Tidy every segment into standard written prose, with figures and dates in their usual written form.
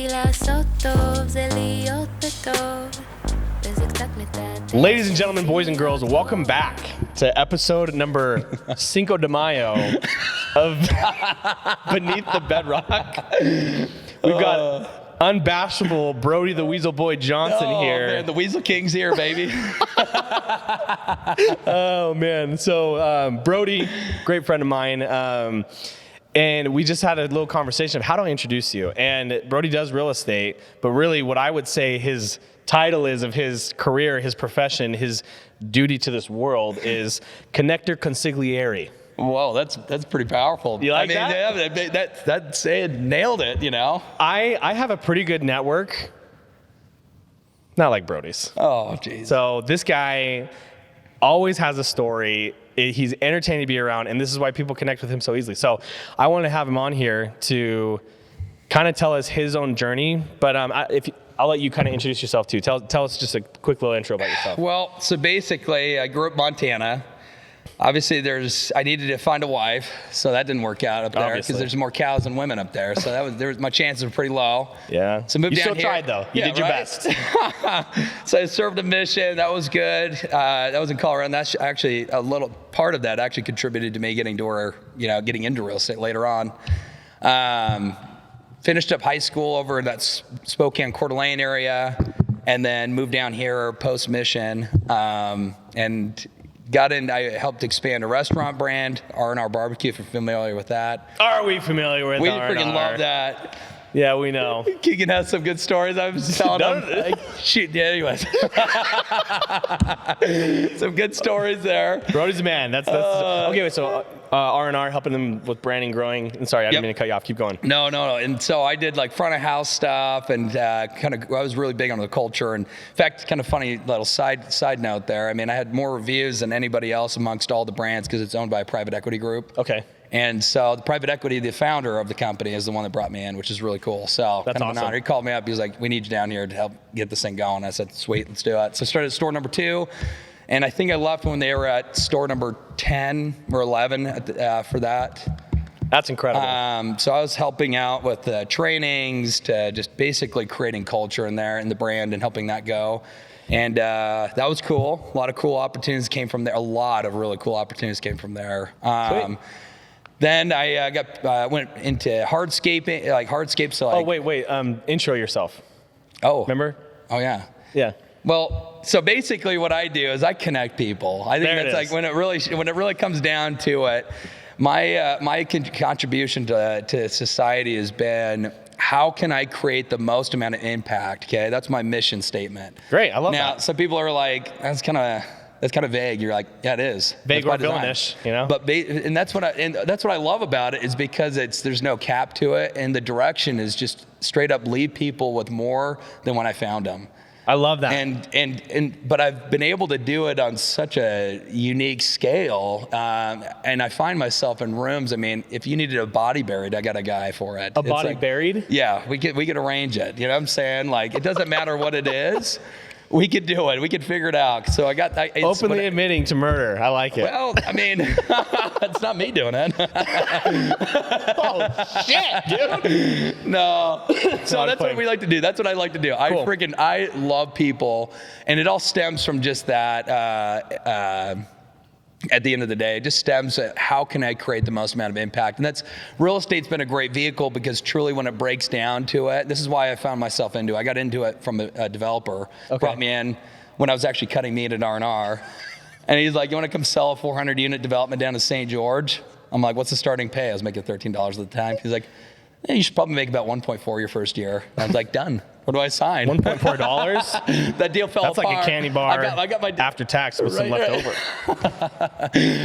Ladies and gentlemen, boys and girls, welcome back to episode number Cinco de Mayo of Beneath the Bedrock. We've got unbashable Brody the Weasel Boy Johnson here. Man, the Weasel King's here, baby. Oh, man. So Brody, great friend of mine. And we just had a little conversation of how do I introduce you? And Brody does real estate, but really what I would say his title is of his career, his profession, his duty to this world is connector consigliere. Whoa, that's pretty powerful. You like that? Yeah, that saying nailed it, you know? I have a pretty good network. Not like Brody's. Oh, geez. So this guy always has a story. He's entertaining to be around, and this is why people connect with him so easily. So I want to have him on here to kind of tell us his own journey. But I'll let you kind of introduce yourself too. Tell us just a quick little intro about yourself. Well, so basically, I grew up in Montana. Obviously, I needed to find a wife, so that didn't work out up there because there's more cows than women up there. So my chances were pretty low. Yeah. So moved you down still here. tried though. You did your best. So I served a mission. That was good. That was in Colorado. And that's actually a little part of that actually contributed to me getting into real estate later on. Finished up high school over in that Spokane, Coeur d'Alene area, and then moved down here post mission and got in. I helped expand a restaurant brand, R&R BBQ, if you're familiar with that. Are we familiar with R&R? We freaking love that. Yeah, we know. Keegan has some good stories. I was telling him. Anyways. Some good stories there. Brody's a man. That's okay. So R&R helping them with branding, growing. And sorry, I didn't mean to cut you off. Keep going. No. And so I did like front of house stuff, and I was really big on the culture. And in fact, kind of funny little side note there. I mean, I had more reviews than anybody else amongst all the brands because it's owned by a private equity group. Okay. And so the private equity, the founder of the company, is the one that brought me in, which is really cool. So that's awesome. An honor. He called me up. He was like, "We need you down here to help get this thing going." I said, "Sweet, let's do it." So I started store number 2, and I think I left when they were at store number 10 or 11 for that. That's incredible. So I was helping out with trainings to just basically creating culture in there and the brand and helping that go. And that was cool. A lot of cool opportunities came from there. A lot of really cool opportunities came from there. Then I went into hardscape. So wait. Intro yourself. Oh, remember? Oh yeah. Yeah. Well, so basically, what I do is I connect people. I think that's like when it really comes down to it. My contribution to society has been, how can I create the most amount of impact? Okay, that's my mission statement. Great, I love that. Now, some people are like, that's kind of vague. You're like, yeah, it is. Vague or villainish, you know? But and that's what I love about it is because there's no cap to it, and the direction is just straight up leave people with more than when I found them. I love that. But I've been able to do it on such a unique scale, and I find myself in rooms. I mean, if you needed a body buried, I got a guy for it. Buried? Yeah, we could arrange it. You know what I'm saying? Like, it doesn't matter what it is. We could do it. We could figure it out. So I got openly admitting to murder. I like it. Well, I mean, it's not me doing it. Oh shit, dude. No. So that's what we like to do. That's what I like to do. Cool. I love people, and it all stems from just that. At the end of the day, it just stems at how can I create the most amount of impact? And real estate's been a great vehicle because truly when it breaks down to it, this is why I found myself into it. I got into it from a developer, brought me in when I was actually cutting meat at R&R. And he's like, you want to come sell a 400 unit development down to St. George? I'm like, what's the starting pay? I was making $13 at the time. He's like, you should probably make about 1.4 your first year. I was like, done. What do I sign? $1.4? That deal fell apart. That's like a candy bar I got my after tax with some left over.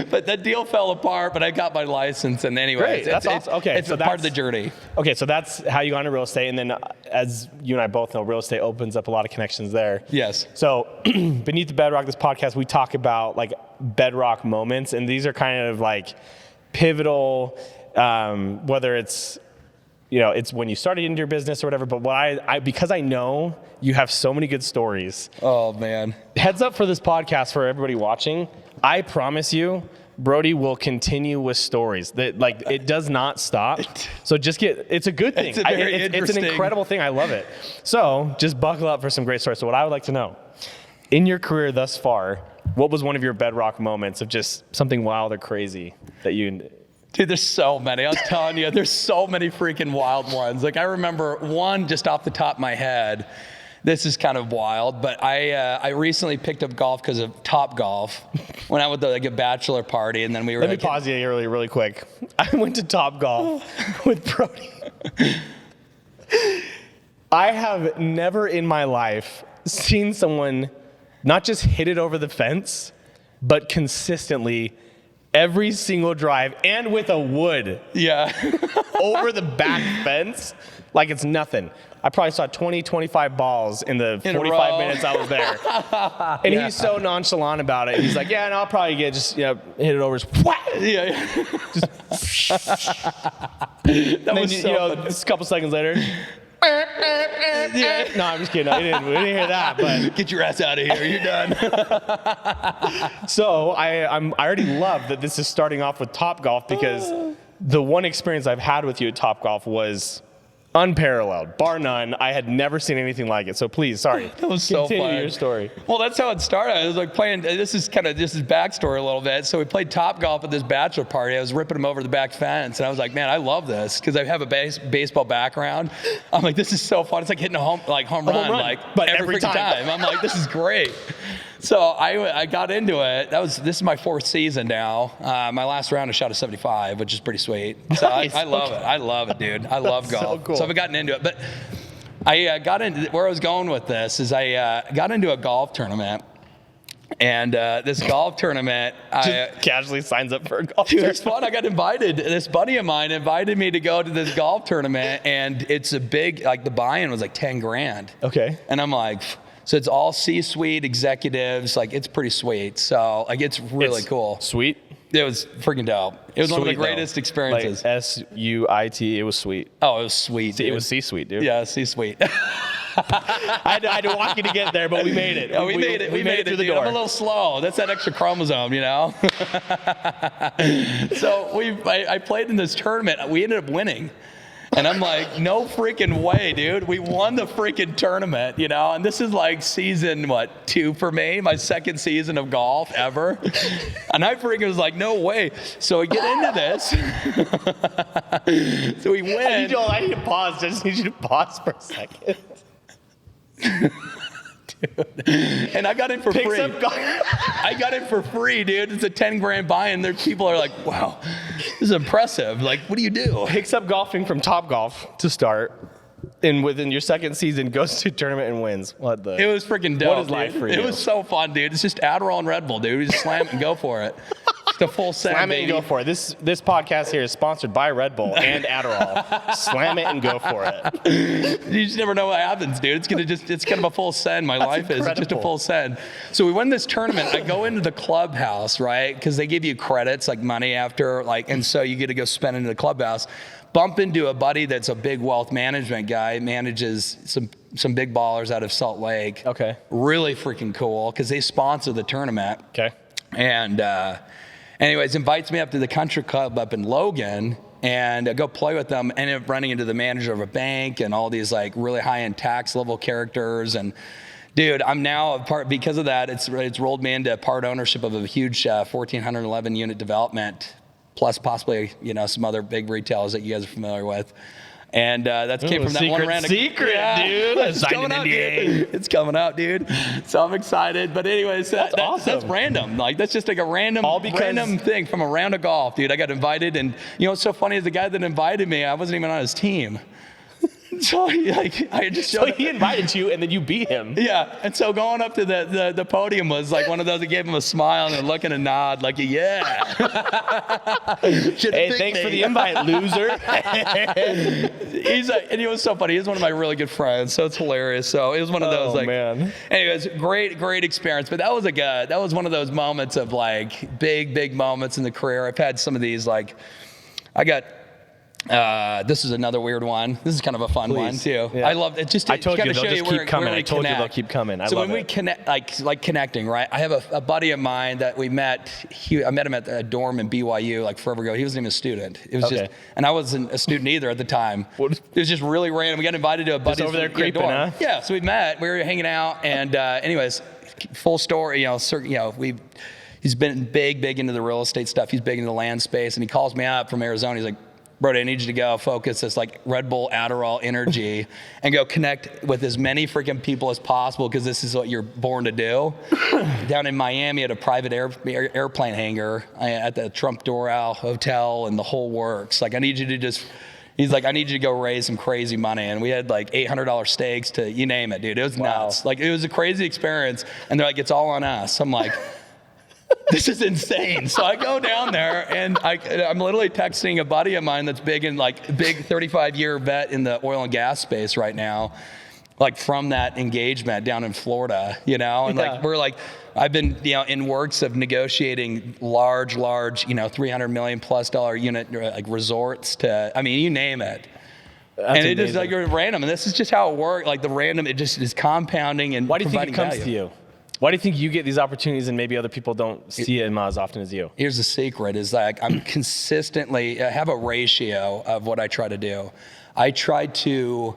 But that deal fell apart, but I got my license. And anyway, that's awesome. Okay, it's part of the journey. Okay, so that's how you got into real estate. And then as you and I both know, real estate opens up a lot of connections there. Yes. So Beneath the Bedrock, this podcast, we talk about like bedrock moments. And these are kind of like pivotal, whether it's it's when you started into your business or whatever, but because I know you have so many good stories. Oh, man. Heads up for this podcast for everybody watching. I promise you, Brody will continue with stories that like it does not stop. So just it's a good thing. It's an incredible thing. I love it. So just buckle up for some great stories. So what I would like to know, in your career thus far, what was one of your bedrock moments of just something wild or crazy that you... Dude, there's so many. I'm telling you, there's so many freaking wild ones. Like I remember one just off the top of my head. This is kind of wild, but I recently picked up golf because of Top Golf. Went out with like a bachelor party, and then we were. Let me pause you here really quick. I went to Top Golf with Brody. I have never in my life seen someone not just hit it over the fence, but consistently every single drive and with a wood. Yeah. Over the back fence like it's nothing. I probably saw 20, 25 balls in the 45 minutes I was there. And he's so nonchalant about it. He's like, yeah, and I'll probably get just, hit it over. Yeah. That was just a couple seconds later. Yeah. No, I'm just kidding. We didn't hear that. But get your ass out of here. You're done. So I already love that this is starting off with Top Golf because the one experience I've had with you at Top Golf was unparalleled, bar none. I had never seen anything like it. So please, sorry. That was so Continue fun. your story. Well, that's how it started. I was like playing. This is backstory a little bit. So we played Top Golf at this bachelor party. I was ripping him over the back fence, and I was like, man, I love this because I have a baseball background. I'm like, this is so fun. It's like hitting a home run, like but every freaking time. I'm like, this is great. So I got into it. This is my 4th season now. My last round I shot a 75, which is pretty sweet. So nice. I love it. I love it, dude. I love golf. So cool. So I've gotten into it. But I got into where I was going with this is I got into a golf tournament. And this golf tournament, just casually signs up for a golf tournament. Dude, it's fun. I got invited. This buddy of mine invited me to go to this golf tournament, and it's a big, like the buy-in was like 10 grand. Okay. And I'm like, so it's all C-suite executives. Like it's pretty sweet. So like it's really cool. Sweet. It was freaking dope. It was one of the greatest experiences. Like S-U-I-T. It was sweet. Oh, it was sweet. Dude. It was C-suite, dude. Yeah, C-suite. I had to walk you to get there, but we made it. Oh, we made it. We made it through the door. I'm a little slow. That's that extra chromosome, you know? So I played in this tournament. We ended up winning. And I'm like, no freaking way, dude. We won the freaking tournament, And this is like season, 2 for me? My 2nd season of golf ever. And I freaking was like, no way. So we get into this. So we win. I need to pause. I just need you to pause for a second. Dude. And I got in for free. I got in for free, dude. It's a 10 grand buy-in. There, people are like, wow, this is impressive. Like, what do you do? Picks up golfing from Top Golf to start. And within your 2nd season, goes to a tournament and wins. It was freaking dope. What is life for you? It was so fun, dude. It's just Adderall and Red Bull, dude. We just slam it and go for it. The full send, Slam it baby. and go for it. This podcast here is sponsored by Red Bull and Adderall. Slam it and go for it. You just never know what happens, dude. It's kind of a full send. My life is just a full send. So we win this tournament. I go into the clubhouse, right? Because they give you credits, like money after, and so you get to go spend into the clubhouse. Bump into a buddy that's a big wealth management guy, manages some big ballers out of Salt Lake. Okay. Really freaking cool because they sponsor the tournament. Okay. And anyways, invites me up to the country club up in Logan, and I go play with them. Ended up running into the manager of a bank and all these like really high-end tax level characters. And dude, I'm now a part because of that. It's rolled me into part ownership of a huge 1,411 unit development, plus possibly some other big retailers that you guys are familiar with. And that came from that one random secret, dude. It's coming out, dude. It's coming out, dude. So I'm excited. But anyways, that's awesome. That's random. Like that's just like a random thing from a round of golf, dude. I got invited, and what's so funny is the guy that invited me, I wasn't even on his team. So he invited you, and then you beat him. Yeah, and so going up to the podium was like one of those that gave him a smile and a look and a nod, like yeah. Hey, thanks for the invite, loser. He's like, and he was so funny. He's one of my really good friends, so it's hilarious. So it was one of those man. Anyways, great experience. But that was one of those moments of like big moments in the career. I've had some of these like, I got This is another weird one. This is kind of a fun one too. Yeah. I love it. Just I told you they'll just keep coming. I told you they'll keep coming. So when we connect, like connecting, right? I have a buddy of mine that we met. I met him at a dorm in BYU like forever ago. He wasn't even a student. It was just, and I wasn't a student either at the time. It was just really random. We got invited to a buddy's over there creeping, dorm. huh? Yeah. So we met. We were hanging out, and anyways, full story. He's been big into the real estate stuff. He's big into the land space, and he calls me up from Arizona. He's like, Brody, I need you to go focus this like Red Bull Adderall energy and go connect with as many freaking people as possible, because this is what you're born to do. Down in Miami at a private airplane hangar at the Trump Doral Hotel and the whole works. Like, I need you to just, he's like, I need you to go raise some crazy money. And we had like $800 steaks to, you name it, dude. It was nuts. Like, it was a crazy experience. And they're like, it's all on us. I'm like, this is insane. So I go down there, and I'm literally texting a buddy of mine that's big 35-year vet in the oil and gas space right now, like from that engagement down in Florida, and like we're like, I've been in works of negotiating large, $300 million plus unit like resorts to, I mean, you name it. That's and amazing. it is like random, and this is just how it works. Like the random, it just is compounding and why do you think it comes value. to you? Why do you think you get these opportunities and maybe other people don't see it as often as you? Here's the secret, is like I have a ratio of what I try to do. I try to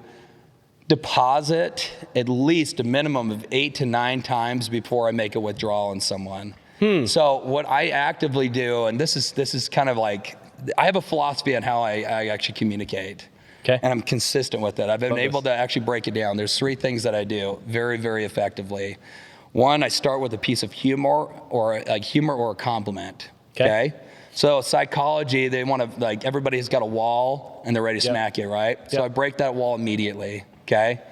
deposit at least a minimum of 8 to 9 times before I make a withdrawal on someone. So what I actively do, and this is kind of like, I have a philosophy on how I actually communicate. Okay. And I'm consistent with it. I've been able to actually break it down. There's 3 things that I do very, very effectively. One, I start with a piece of humor or a compliment. Okay. So psychology, they want to, like, everybody's got a wall and they're ready to smack you, right? So I break that wall immediately. Okay.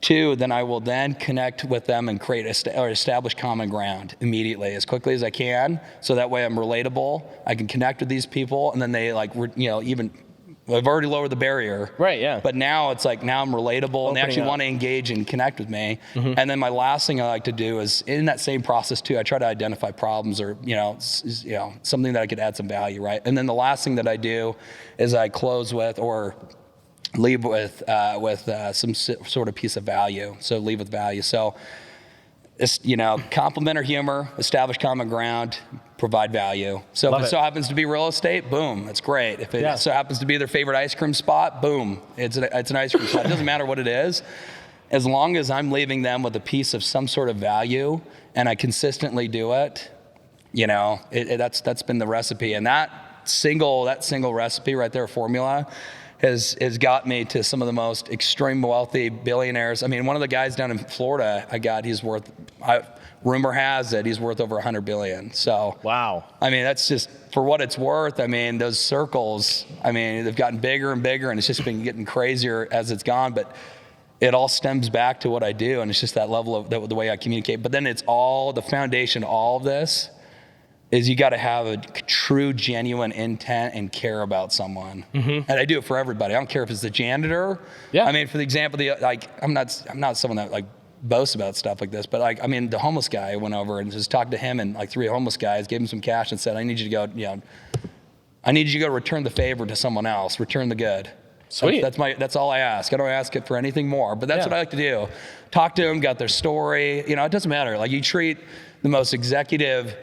2, then I will then connect with them and establish common ground immediately, as quickly as I can. So that way I'm relatable. I can connect with these people, and then they I've already lowered the barrier. Right, yeah. But now it's like, now I'm relatable, and they actually want to engage and connect with me. Mm-hmm. And then my last thing I like to do is, in that same process too, I try to identify problems or, something that I could add some value, right? And then the last thing that I do is I close with or leave with some sort of piece of value. So leave with value. So it's, compliment or humor, establish common ground, provide value. So if it so happens to be real estate, boom, that's great. If it so happens to be their favorite ice cream spot, boom, it's an ice cream spot. It doesn't matter what it is. As long as I'm leaving them with a piece of some sort of value and I consistently do it, that's been the recipe. And that single recipe right there, formula, has got me to some of the most extreme wealthy billionaires. I mean, one of the guys down in Florida he's worth, rumor has it, he's worth over $100 billion. So, wow. I mean, that's just for what it's worth. I mean, those circles, they've gotten bigger and bigger, and it's just been getting crazier as it's gone. But it all stems back to what I do, and it's just that level of the way I communicate. But then it's all the foundation of all of this is you got to have a true, genuine intent and care about someone. Mm-hmm. And I do it for everybody. I don't care if it's the janitor. Yeah. I mean, for the example, I'm not someone that boasts about stuff like this, but the homeless guy, I went over and just talked to him and 3 homeless guys, gave him some cash and said, I need you to go return the favor to someone else, return the good. Sweet. That's all I ask. I don't ask it for anything more, but that's what I like to do. Talk to them, got their story. It doesn't matter. Like, you treat the most executive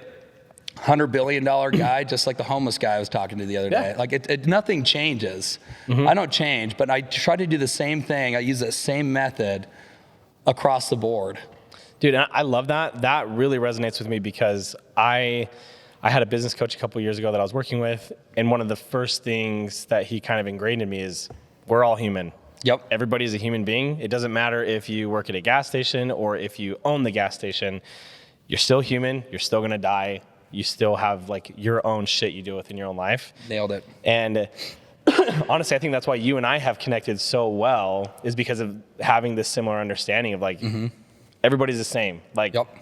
$100 billion guy just like the homeless guy I was talking to the other day. Like, nothing changes. Mm-hmm. I don't change, but I try to do the same thing. I use the same method across the board. Dude, I love that. That really resonates with me because I had a business coach a couple years ago that I was working with, and one of the first things that he kind of ingrained in me is we're all human. Yep. Everybody's a human being. It doesn't matter if you work at a gas station or if you own the gas station. You're still human. You're still going to die. You still have your own shit you deal with in your own life. Nailed it. And honestly, I think that's why you and I have connected so well, is because of having this similar understanding of mm-hmm. Everybody's the same.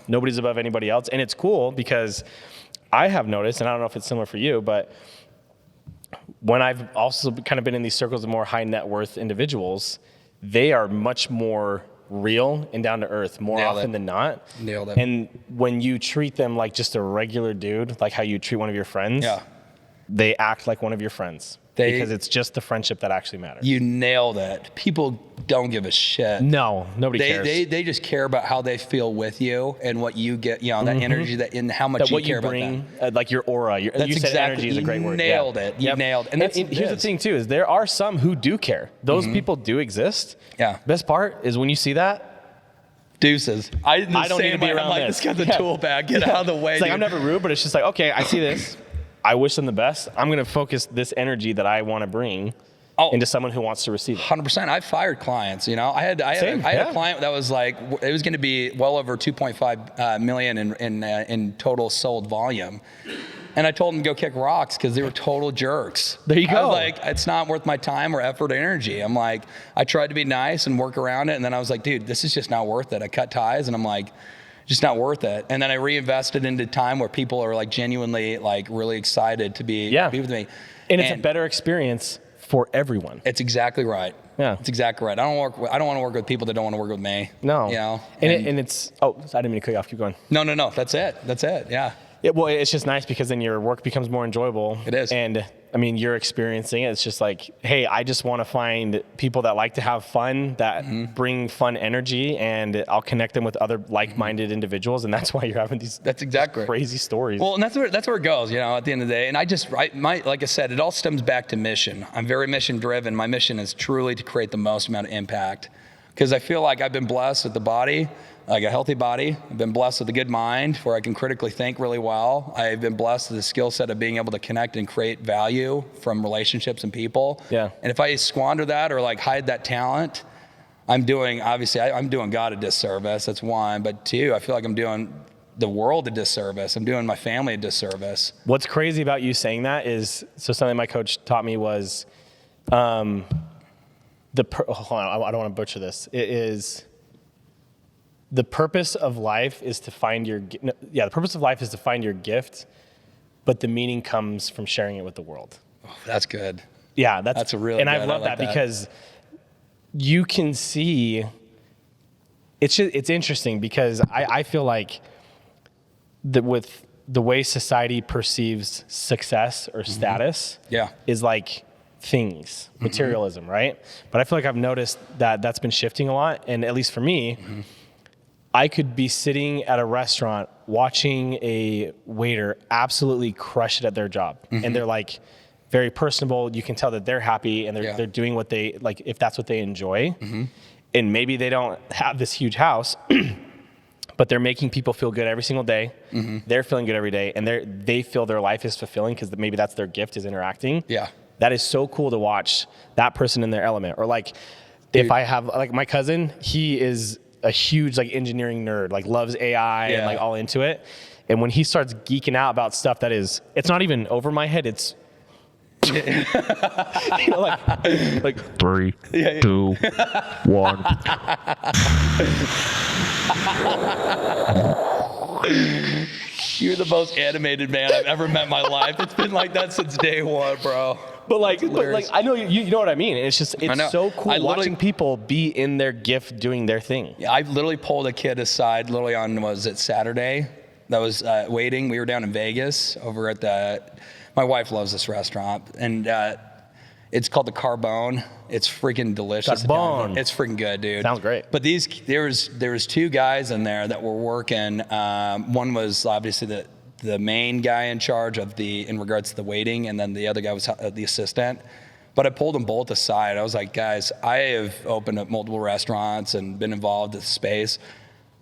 Nobody's above anybody else. And it's cool because I have noticed, and I don't know if it's similar for you, but when I've also kind of been in these circles of more high net worth individuals, they are much more real and down to earth more often than not. Nailed it. And when you treat them like just a regular dude, like how you treat one of your friends, they act like one of your friends. because it's just the friendship that actually matters. You nailed it. People don't give a shit. No, nobody cares. They just care about how they feel with you and what you get, that energy and how much you care about them. Like your aura. You That's said energy is a great word. Nailed it. You nailed it. And here's the thing too, is there are some who do care. Those people do exist. Yeah. Best part is when you see that, deuces. I don't need to be around this. This guy's a tool bag. Get out of the way. It's like, I'm never rude, but it's just like, okay, I see this. I wish them the best. I'm going to focus this energy that I want to bring into someone who wants to receive it. 100%. I've fired clients. I had a client that was like, it was going to be well over 2.5 million in total sold volume. And I told them to go kick rocks because they were total jerks. There you go. I was like, it's not worth my time or effort or energy. I'm like, I tried to be nice and work around it. And then I was like, dude, this is just not worth it. I cut ties and I'm like, just not worth it. And then I reinvested into time where people are like genuinely like really excited to be with me. And it's a better experience for everyone. It's exactly right. Yeah. It's exactly right. I don't want to work with people that don't want to work with me. No. And it's, I didn't mean to cut you off. Keep going. No. That's it. Yeah. Well, it's just nice because then your work becomes more enjoyable. It is. And I mean, you're experiencing it. It's just like, hey, I just want to find people that like to have fun, that bring fun energy, and I'll connect them with other like-minded individuals. And that's why you're having these crazy stories. Well, and that's where it goes, at the end of the day. And like I said, it all stems back to mission. I'm very mission driven. My mission is truly to create the most amount of impact because I feel like I've been blessed with the body, like a healthy body. I've been blessed with a good mind where I can critically think really well. I've been blessed with the skill set of being able to connect and create value from relationships and people. Yeah. And if I squander that or like hide that talent, I'm doing God a disservice. That's one. But two, I feel like I'm doing the world a disservice. I'm doing my family a disservice. What's crazy about you saying that is, so something my coach taught me was, hold on, I don't want to butcher this. It is, the purpose of life is to find your gift, but the meaning comes from sharing it with the world. Oh, that's good. Yeah, that's a really good. And I love that because you can see, it's interesting because I feel like with the way society perceives success or status is like things, materialism, right? But I feel like I've noticed that that's been shifting a lot. And at least for me, I could be sitting at a restaurant watching a waiter absolutely crush it at their job. And they're like very personable. You can tell that they're happy and they're doing what they, like, if that's what they enjoy. And maybe they don't have this huge house, but they're making people feel good every single day. They're feeling good every day. And they feel their life is fulfilling because maybe that's their gift, is interacting. Yeah. That is so cool to watch that person in their element. Or like, if I have, like my cousin, he is a huge like engineering nerd, like loves AI and like all into it. And when he starts geeking out about stuff that is, it's not even over my head, it's like 3, 2, 1. You're the most animated man I've ever met in my life. It's been like that since day one, bro. But I know you know what I mean. It's just, it's so cool watching people be in their gift doing their thing. Yeah, I literally pulled a kid aside literally on, was it Saturday? That was waiting. We were down in Vegas over at my wife loves this restaurant. And it's called the Carbone. It's freaking delicious. Carbone. It's freaking good, dude. Sounds great. But there was 2 guys in there that were working. One was obviously the main guy in charge in regards to the waiting, and then the other guy was the assistant. But I pulled them both aside. I was like, guys, I have opened up multiple restaurants and been involved in the space.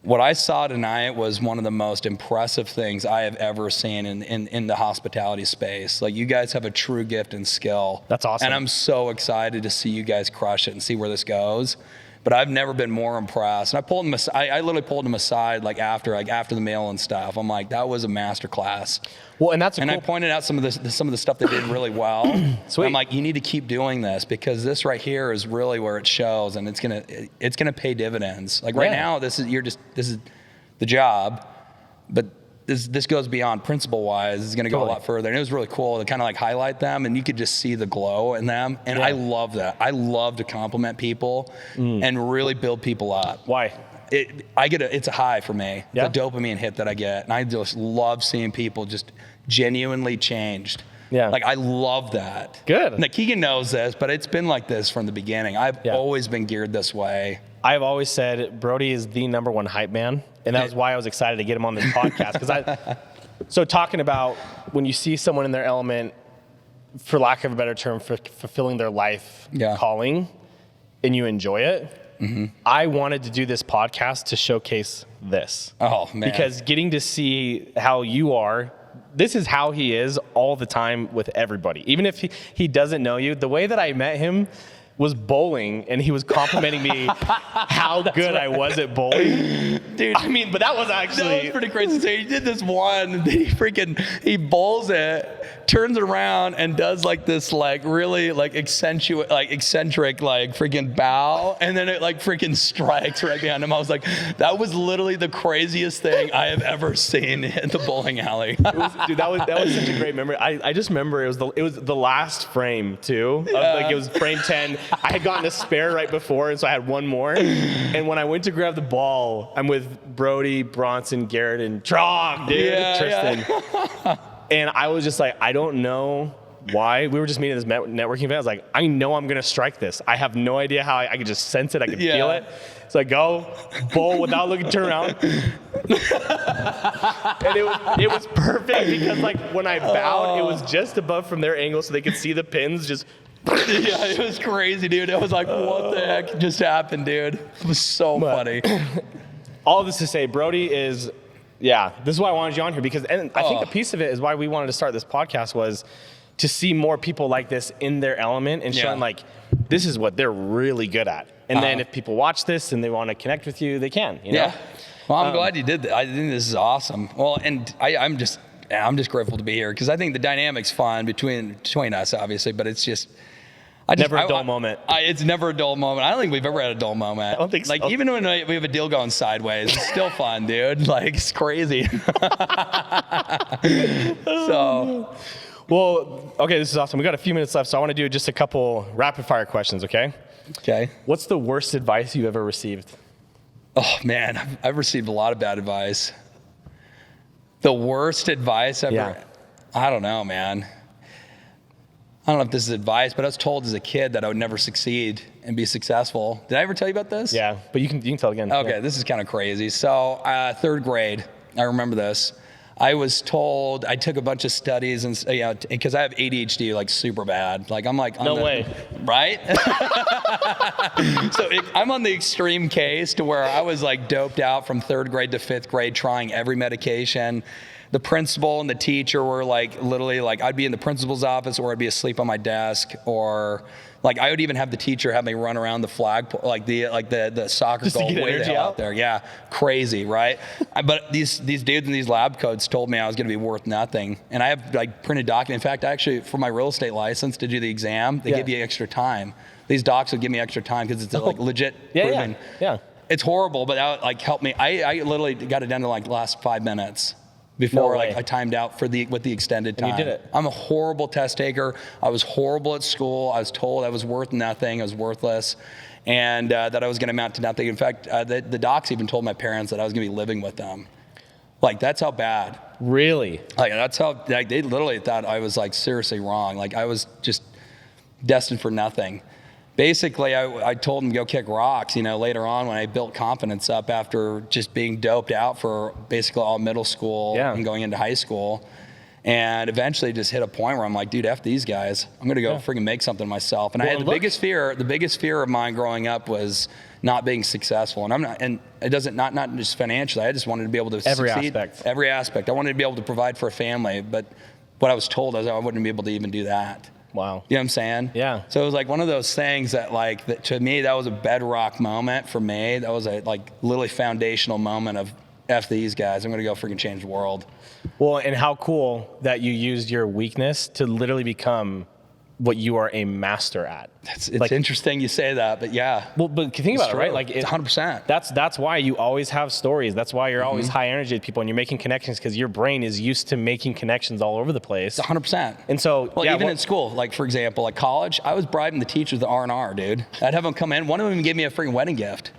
What I saw tonight was one of the most impressive things I have ever seen in the hospitality space. Like, you guys have a true gift and skill. That's awesome. And I'm so excited to see you guys crush it and see where this goes. But I've never been more impressed. And I pulled him. I literally pulled him aside like after the meal and stuff. I'm like, that was a masterclass. Well, and that's I pointed out some of the stuff they did really well. Sweet. I'm like, you need to keep doing this because this right here is really where it shows, and it's gonna pay dividends. Like right now, this is the job, but this goes beyond principle wise. It's gonna go a lot further, and it was really cool to kind of like highlight them, and you could just see the glow in them. And I love that. I love to compliment people and really build people up. Why? It's a high for me. Yeah. It's a dopamine hit that I get, and I just love seeing people just genuinely changed. Yeah. Like, I love that. Good. Now, Keegan knows this, but it's been like this from the beginning. I've always been geared this way. I've always said Brody is the #1 hype man, and that was why I was excited to get him on this podcast. So talking about when you see someone in their element, for lack of a better term, for fulfilling their life calling, and you enjoy it, I wanted to do this podcast to showcase this. Oh, man. Because getting to see how you are, this is how he is all the time with everybody. Even if he doesn't know you, the way that I met him was bowling, and he was complimenting me how good I was at bowling. Dude, I mean, but that was actually... That was pretty crazy. So he did this one, he bowls it, turns around, and does like this like really like eccentric like freaking bow, and then it like freaking strikes right behind him. I was like, that was literally the craziest thing I have ever seen in the bowling alley. Dude, that was such a great memory. I just remember it was the last frame too. Like it was frame 10. I had gotten a spare right before, and so I had one more. And when I went to grab the ball, I'm with Brody, Bronson, Garrett, and Trog, dude, Tristan. Yeah. And I was just like, I don't know why. We were just meeting at this networking event. I was like, I know I'm gonna strike this. I have no idea how. I could just sense it. I could feel it. So I go bowl without looking, turn around, and it was perfect because like when I bowed, it was just above from their angle, so they could see the pins just. Yeah, it was crazy, dude. I was like, what the heck just happened, dude? It was so funny. All of this to say, Brody is, this is why I wanted you on here, because, and I think a piece of it is why we wanted to start this podcast was to see more people like this in their element and showing like, this is what they're really good at. And then if people watch this and they want to connect with you, they can, you know? Yeah. Well, I'm glad you did that. I think this is awesome. Well, and I'm just grateful to be here because I think the dynamic's fun between us, obviously, but it's just... Never a dull moment. It's never a dull moment. I don't think we've ever had a dull moment. I don't think so. Like, even when we have a deal going sideways, it's still fun, dude. Like, it's crazy. So. Well, okay, this is awesome. We got a few minutes left, so I want to do just a couple rapid-fire questions, okay? Okay. What's the worst advice you ever received? Oh, man. I've received a lot of bad advice. The worst advice ever? Yeah. I don't know, man. I don't know if this is advice, but I was told as a kid that I would never succeed and be successful. Did I ever tell you about this? Yeah, but you can tell again. Okay, yeah. This is kind of crazy. So 3rd grade, I remember this. I was told, I took a bunch of studies and because I have ADHD like super bad. Like I'm like no way, right? So I'm on the extreme case to where I was like doped out from 3rd grade to 5th grade, trying every medication. The principal and the teacher were like literally like I'd be in the principal's office or I'd be asleep on my desk, or like I would even have the teacher have me run around the flag like the soccer just goal to get way the hell out there. Yeah, crazy, right? But these dudes in these lab coats told me I was going to be worth nothing, and I have like printed document. In fact, actually for my real estate license to do the exam, they give you extra time. These docs would give me extra time because it's like legit proven. Yeah. It's horrible, but that like helped me. I literally got it down to like the last 5 minutes. Before like I timed out with the extended time. And you did it. I'm a horrible test taker. I was horrible at school. I was told I was worth nothing. I was worthless, and that I was going to amount to nothing. In fact, the docs even told my parents that I was going to be living with them. Like that's how bad. Really? Like that's how like, they literally thought I was like seriously wrong. Like I was just destined for nothing. Basically, I told him to go kick rocks, later on when I built confidence up after just being doped out for basically all middle school and going into high school. And eventually just hit a point where I'm like, dude, F these guys. I'm going to go freaking make something of myself. And I had the biggest fear of mine growing up was not being successful. And it doesn't, not just financially, I just wanted to be able to succeed. Every aspect. I wanted to be able to provide for a family, but what I was told is I wouldn't be able to even do that. Wow. You know what I'm saying? Yeah. So it was like one of those things that to me, that was a bedrock moment for me. That was a like literally foundational moment of F these guys. I'm going to go freaking change the world. Well, and how cool that you used your weakness to literally become what you are a master at. It's like, interesting you say that, but yeah. Well, but think about it, right? Like it's 100%. That's why you always have stories. That's why you're always high energy with people and you're making connections because your brain is used to making connections all over the place. It's 100%. And so, even in school, like for example, like college, I was bribing the teachers with R&R, dude. I'd have them come in. One of them even gave me a freaking wedding gift.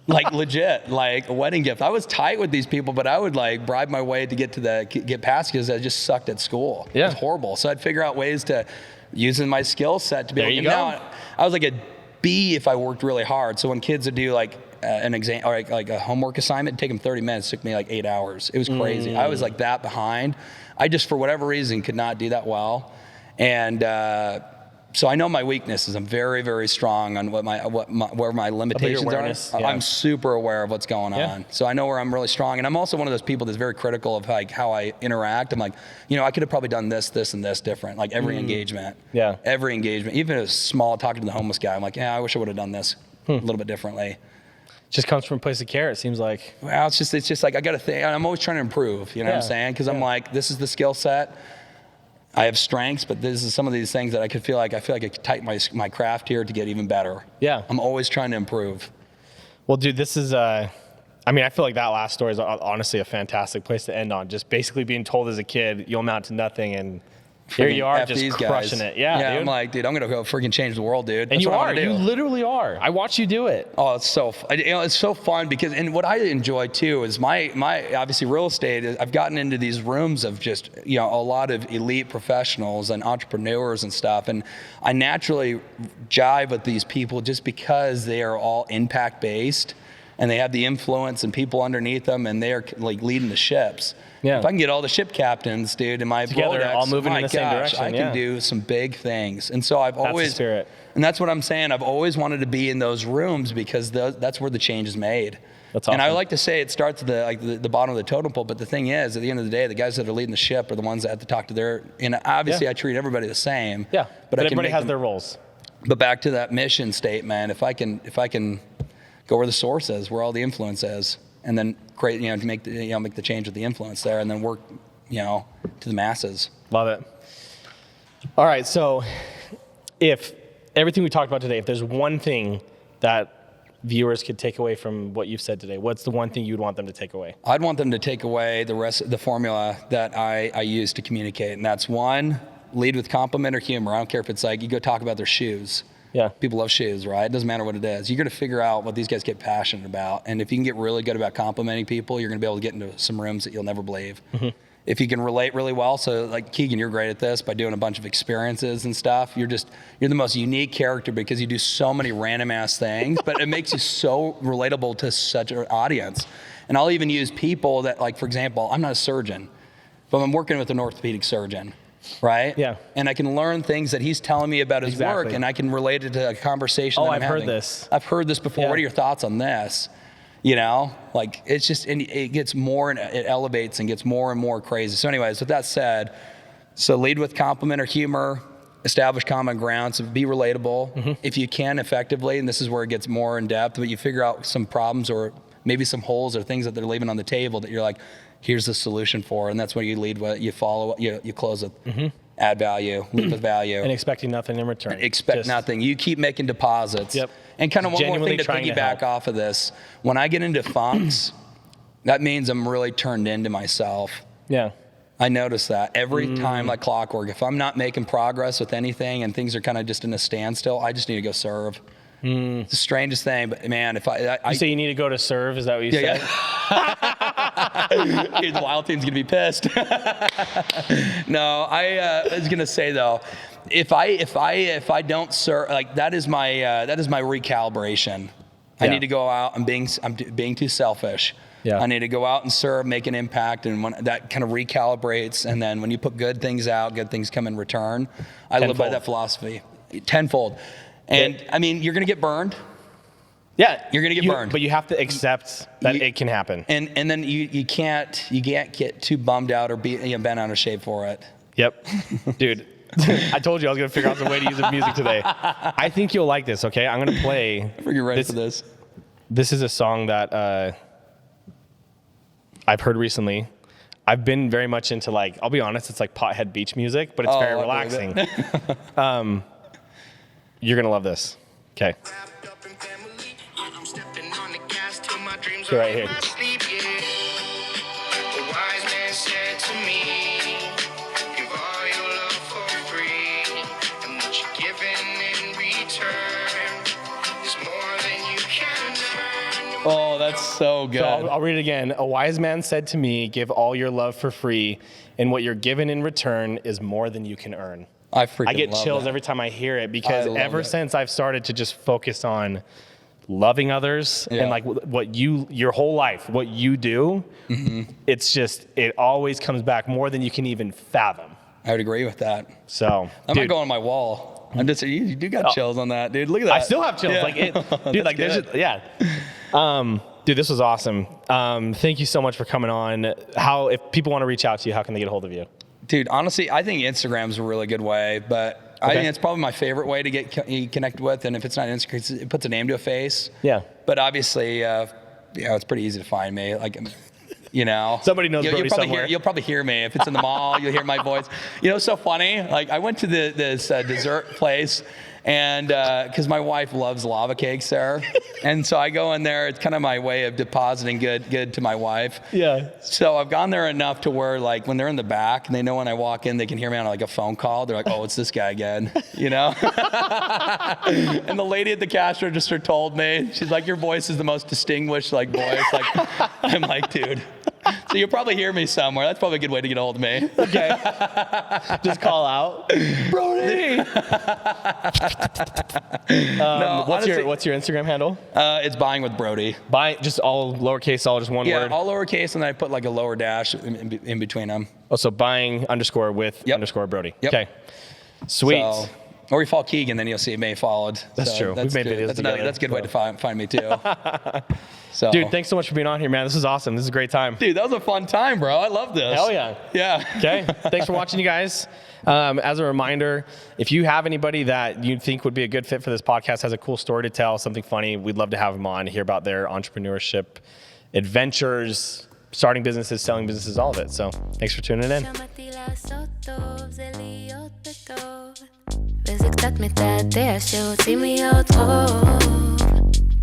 Like legit, like a wedding gift. I was tight with these people, but I would like bribe my way to get past because I just sucked at school. Yeah. It was horrible. So I'd figure out ways to using my skill set to be There able you to. go. Now I was like a B if I worked really hard. So when kids would do like an exam or like a homework assignment, it'd take them 30 minutes. It took me like 8 hours. It was crazy. I was like that behind. I just, for whatever reason, could not do that well. And so I know my weaknesses. I'm very, very strong on where my limitations awareness, are. yeah. I'm super aware of what's going on. So I know where I'm really strong. And I'm also one of those people that's very critical of like how I interact. I'm like, I could have probably done this, and this different. Like every engagement. Yeah. Every engagement, even if it's small, talking to the homeless guy, I'm like, I wish I would have done this a little bit differently. Just comes from a place of care, it seems like. Well, it's just like I got to think. I'm always trying to improve. You know what I'm saying? Because I'm like, this is the skill set. I have strengths, but this is some of these things that I feel like I could tighten my craft here to get even better. Yeah. I'm always trying to improve. Well, dude, this is, I feel like that last story is honestly a fantastic place to end on. Just basically being told as a kid, you'll amount to nothing, and here you are just crushing it. Yeah, dude. I'm like, dude, I'm going to go freaking change the world, dude. And you literally are. I watch you do it. Oh, it's so fun because, and what I enjoy too is my obviously real estate, I've gotten into these rooms of just, a lot of elite professionals and entrepreneurs and stuff. And I naturally jive with these people just because they are all impact based and they have the influence and people underneath them and they're like leading the ships. Yeah. If I can get all the ship captains, dude, in my together, Rolodex, all moving in the same direction, I can do some big things. And so I've always, that's the spirit. And that's what I'm saying. I've always wanted to be in those rooms because that's where the change is made. That's awesome. And I like to say it starts at the bottom of the totem pole, but the thing is, at the end of the day, the guys that are leading the ship are the ones that have to talk to their. And obviously, I treat everybody the same. Yeah, but everybody has their roles. But back to that mission statement, if I can go where the source is, where all the influence is, and then create, to make the change with the influence there, and then work, to the masses. Love it. All right, so if everything we talked about today, if there's one thing that viewers could take away from what you've said today, what's the one thing you'd want them to take away? I'd want them to take away the rest of the formula that I use to communicate, and that's one, lead with compliment or humor. I don't care if it's like you go talk about their shoes. Yeah. People love shoes, right? It doesn't matter what it is. You're going to figure out what these guys get passionate about. And if you can get really good about complimenting people, you're going to be able to get into some rooms that you'll never believe. Mm-hmm. If you can relate really well, so like Keegan, you're great at this by doing a bunch of experiences and stuff. You're the most unique character because you do so many random ass things, but it makes you so relatable to such an audience. And I'll even use people that, like, for example, I'm not a surgeon, but I'm working with an orthopedic surgeon. Right? Yeah. And I can learn things that he's telling me about his work, and I can relate it to a conversation that I'm having. I've heard this. I've heard this before. Yeah. What are your thoughts on this? Like it's just, and it gets more, and it elevates and gets more and more crazy. So anyways, with that said, so lead with compliment or humor, establish common ground, so be relatable if you can effectively, and this is where it gets more in depth, but you figure out some problems or maybe some holes or things that they're leaving on the table that you're like, here's the solution for, and that's when you lead with, you follow, you close with, add value, lead with value. And expecting nothing in return. Expect nothing. You keep making deposits. Yep. And kind of one more thing to piggyback off of this. When I get into funks, that means I'm really turned into myself. Yeah. I notice that every time like clockwork. If I'm not making progress with anything and things are kind of just in a standstill, I just need to go serve. It's the strangest thing, but man, if I you say you need to go to serve, is that what you said? Yeah. Dude, the Wild team's gonna be pissed. No, I was gonna say though, if I don't serve, like that is my recalibration. Yeah. I need to go out. I'm being too selfish. Yeah. I need to go out and serve, make an impact, and when that kind of recalibrates, and then when you put good things out, good things come in return. I live by that philosophy, tenfold. And I mean, you're gonna get burned. Yeah, you're gonna get burned. But you have to accept that it can happen. And then you can't get too bummed out or bent out of shape for it. Yep, dude. I told you I was gonna figure out some way to use the music today. I think you'll like this. Okay, I'm gonna play. I think you're ready for this. This is a song that I've heard recently. I've been very much into, like, I'll be honest, it's like pothead beach music, but it's very relaxing. You're gonna love this. Okay. So right here. Oh. That's so good. So I'll read it again. A wise man said to me, give all your love for free, and what you're given in return is more than you can earn. I get love chills that. every time I hear it, because ever it. since I've started to just focus on loving others and like your whole life, what you do, it's just, it always comes back more than you can even fathom. I would agree with that. So I might go on my wall. I'm just, you do got chills on that, dude. Look at that. I still have chills. Yeah. Like it, dude, like there's just, dude, this was awesome. Thank you so much for coming on. If people want to reach out to you, how can they get a hold of you? Dude, honestly, I think Instagram's a really good way, but I think it's probably my favorite way to get connected with. And if it's not Instagram, it puts a name to a face. Yeah. But obviously, it's pretty easy to find me. Like, you know, somebody knows Brody somewhere. You'll probably hear me. If it's in the mall, you'll hear my voice. You know, it's so funny. Like, I went to this dessert place, and because my wife loves lava cakes there, and so I go in there. It's kind of my way of depositing good to my wife. Yeah. So I've gone there enough to where, like, when they're in the back and they know when I walk in, they can hear me on like a phone call. They're like, "Oh, it's this guy again," you know. And the lady at the cash register told me, she's like, "Your voice is the most distinguished like voice." Like, I'm like, dude. So you'll probably hear me somewhere. That's probably a good way to get a hold of me. Okay. Just call out, Brody. What's your Instagram handle? It's Buying with Brody. Just all lowercase, all just one word? Yeah, all lowercase, and then I put like a lower dash in between them. Oh, so buying _ with _ Brody. Yep. Okay. Sweet. So, or you follow Keegan, then you'll see me followed. That's true. We've made videos together. That's a good way to find me too. So. Dude, thanks so much for being on here, man. This is awesome. This is a great time. Dude, that was a fun time, bro. I love this. Hell yeah. Yeah. Okay. Thanks for watching, you guys. As a reminder, if you have anybody that you think would be a good fit for this podcast, has a cool story to tell, something funny, we'd love to have them on to hear about their entrepreneurship adventures, starting businesses, selling businesses, all of it. So thanks for tuning in. וזה קצת מתעתע שעושים לי אותו